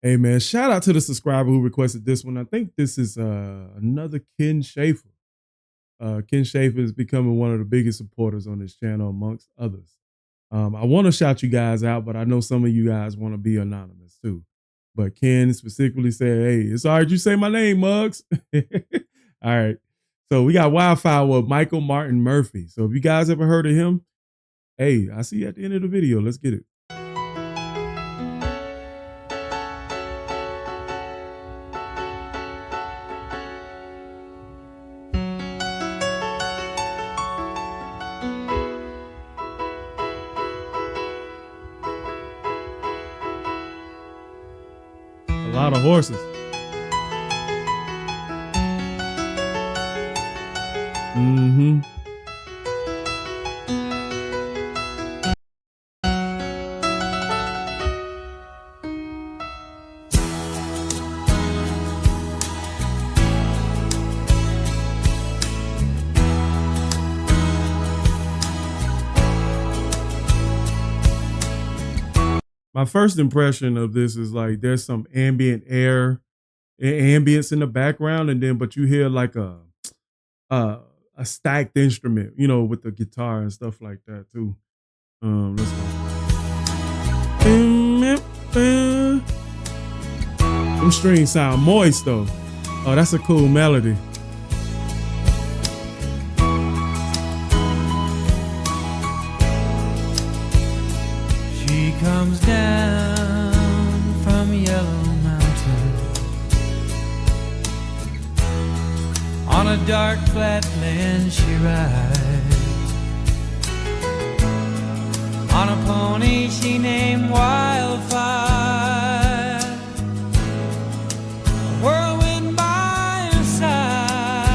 Hey man, shout out to the subscriber who requested this one. I think this is another Ken Schaefer. Ken Schaefer is becoming one of the biggest supporters on this channel amongst others. I want to shout you guys out, but I know some of you guys want to be anonymous too. But Ken specifically said, hey, it's all right, you say my name, Muggs. All right. So we got Wildfire with Michael Martin Murphey. So if you guys ever heard of him, hey, I see you at the end of the video. Let's get it. A lot of horses. Mm-hmm. My first impression of this is like there's some ambient air, ambience in the background, and then but you hear like a stacked instrument, you know, with the guitar and stuff like that too. Let's go. Them strings sound moist though. Oh, that's a cool melody. She comes down from Yellow Mountain on a dark flatland she rides, on a pony she named Wildfire, a whirlwind by her side,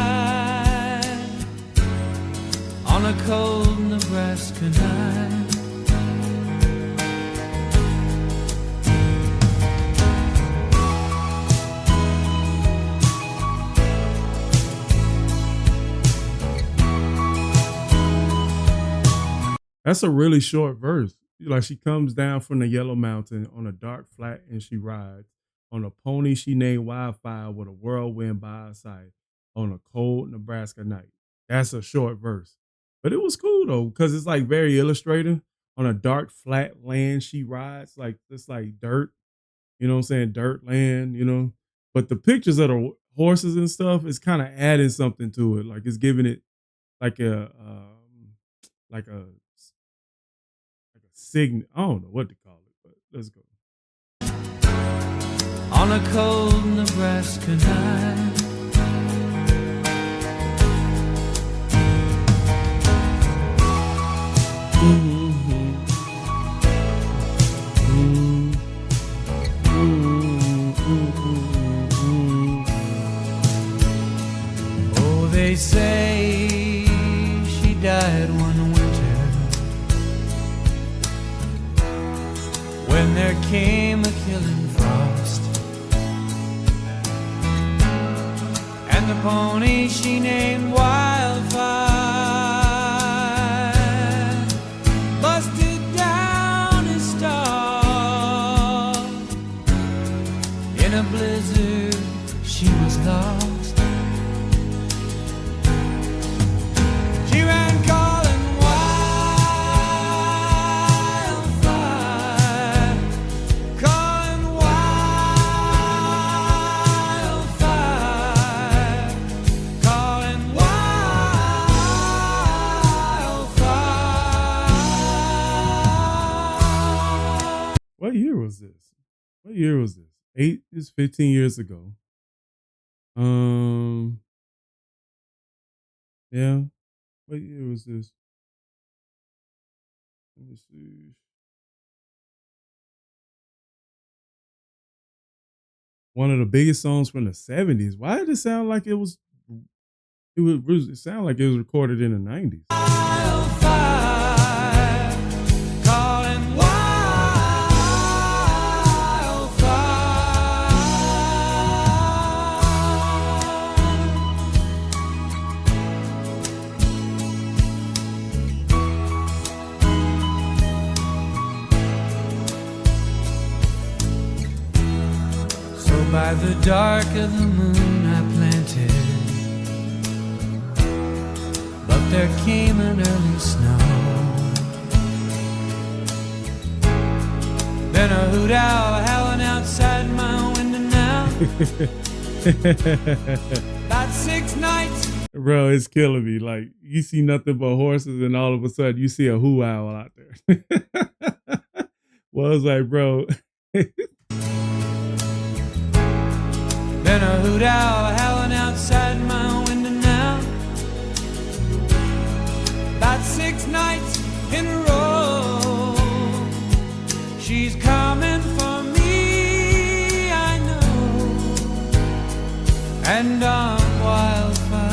on a cold Nebraska night. That's a really short verse. Like she comes down from the Yellow Mountain on a dark flat and she rides on a pony she named Wildfire with a whirlwind by her side on a cold Nebraska night. That's a short verse. But it was cool though, because it's like very illustrative. On a dark flat land she rides, like it's like dirt, you know what I'm saying? Dirt land, you know. But the pictures of the horses and stuff is kind of adding something to it. Like it's giving it like a like a signal. I don't know what to call it, but let's go. On a cold Nebraska night, oh, they say she died one winter when there came a killing frost, and the pony she named Wildfire busted down his stall. In a blizzard she was lost. She ran calling wildfire, calling wildfire, calling wildfire. What year was this? What year was this? It's 15 years ago. Yeah. What year was this? Let me see. One of the biggest songs from the 70s. Why did it sound like it was? It sounded like it was recorded in the 90s. Wildfire, calling wildfire. By the dark of the moon I planted, but there came an early snow. Then a hoot owl howling outside my window now. About 6 nights. Bro, it's killing me. Like, you see nothing but horses, and all of a sudden you see a hoo owl out there. Well, I was like, bro. Then a hoot owl howling outside my window now. About 6 nights in a row. She's coming for me, I know. And on Wildfire,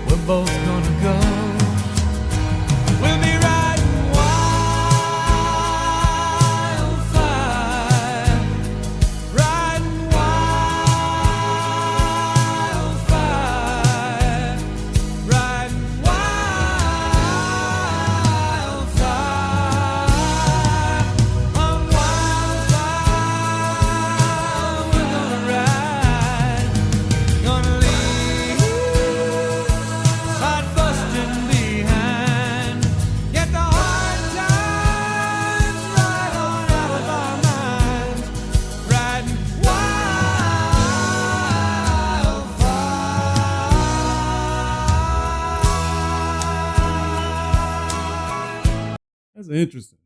we're both gonna go. We'll be riding wildfire, riding wildfire, riding wildfire. On wildfire, we're gonna ride, gonna leave hot busting behind. Get the hard times right on out of our minds, riding wildfire. That's interesting.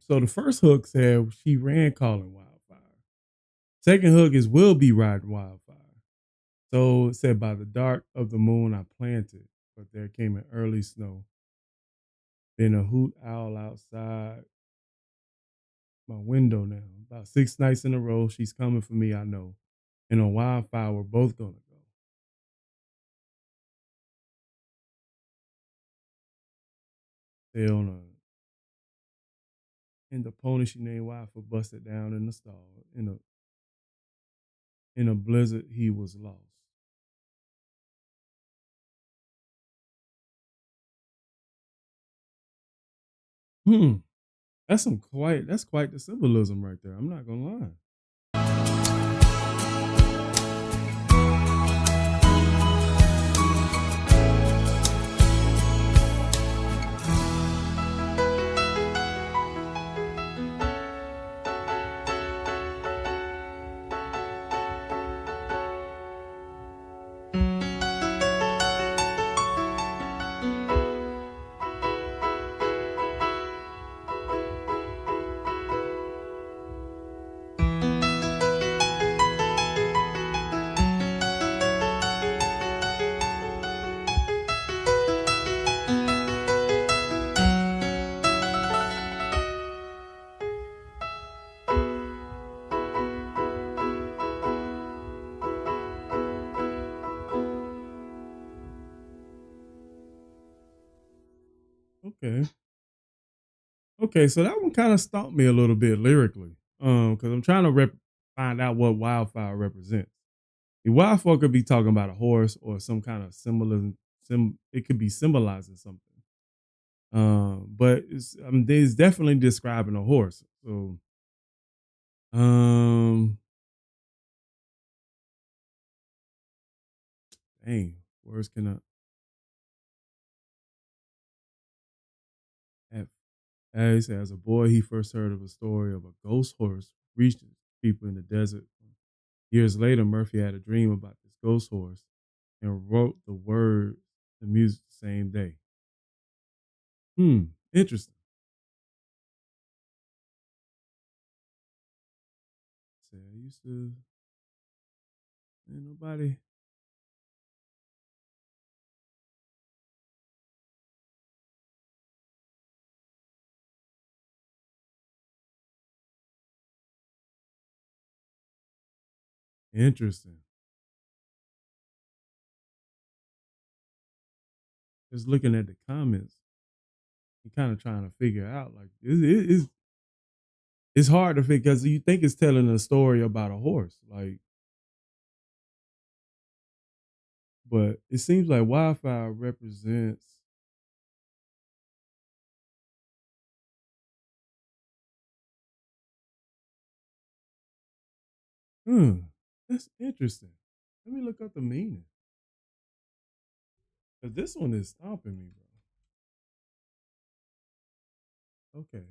So the first hook said she ran calling wildfire. Second hook is will be riding wildfire. So it said by the dark of the moon I planted, but there came an early snow. Then a hoot owl outside my window now. About 6 nights in a row, she's coming for me, I know. And on wildfire, we're both gonna go. They on a and the pony she named Wildflower busted down in the stall. In a blizzard, he was lost. Hmm. That's quite the symbolism right there. I'm not gonna lie. Okay. Okay, so that one kind of stumped me a little bit lyrically. Because I'm trying to find out what wildfire represents. The wildfire could be talking about a horse or some kind of symbolism. It could be symbolizing something. But it's definitely describing a horse. So, um, dang, words cannot. As a boy, he first heard of a story of a ghost horse reaching people in the desert. Years later, Murphey had a dream about this ghost horse and wrote the music the same day. Interesting. So I used to, ain't nobody. Interesting. Just looking at the comments and kind of trying to figure out like it's hard to figure because you think it's telling a story about a horse, like, but it seems like wildfire represents Hmm, that's interesting. Let me look up the meaning. Cause this one is stomping me, bro. Okay.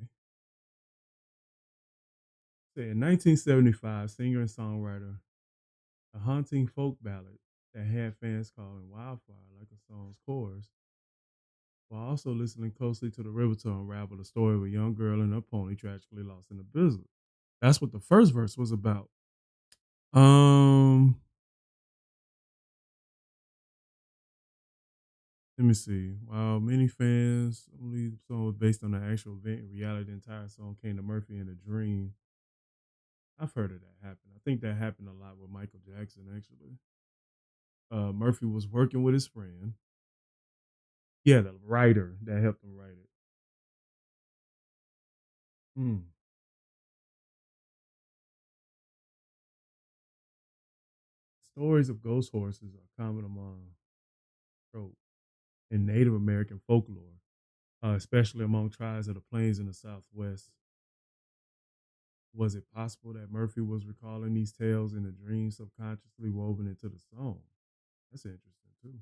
Say in 1975, singer and songwriter, a haunting folk ballad that had fans calling Wildfire like a song's chorus, while also listening closely to the river to unravel the story of a young girl and her pony tragically lost in the blizzard. That's what the first verse was about. Um, Let me see. While many fans believe the song was based on an actual event, in reality, the entire song came to Murphy in a dream. I've heard of that happen. I think that happened a lot with Michael Jackson, actually. Murphy was working with his friend. Yeah, the writer that helped him write it. Hmm. Stories of ghost horses are common among trope in Native American folklore, especially among tribes of the plains in the Southwest. Was it possible that Murphy was recalling these tales in a dream subconsciously woven into the song? That's interesting too.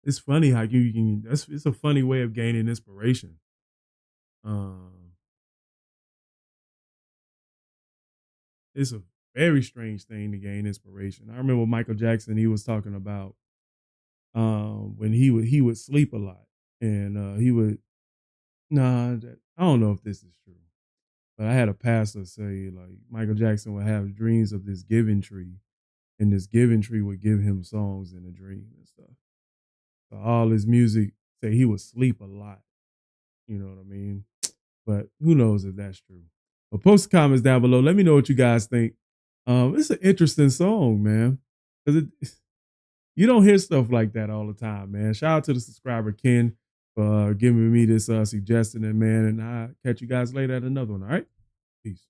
It's funny how you can. That's it's a funny way of gaining inspiration. Um, it's a very strange thing to gain inspiration. I remember Michael Jackson. He was talking about when he would sleep a lot, and he would. Nah, I don't know if this is true, but I had a pastor say like Michael Jackson would have dreams of this giving tree, and this giving tree would give him songs in a dream and stuff. So all his music, say he would sleep a lot. You know what I mean? But who knows if that's true? But post comments down below. Let me know what you guys think. It's an interesting song, man. Because you don't hear stuff like that all the time, man. Shout out to the subscriber Ken for giving me this suggestion, and man, and I catch you guys later at another one. All right, peace.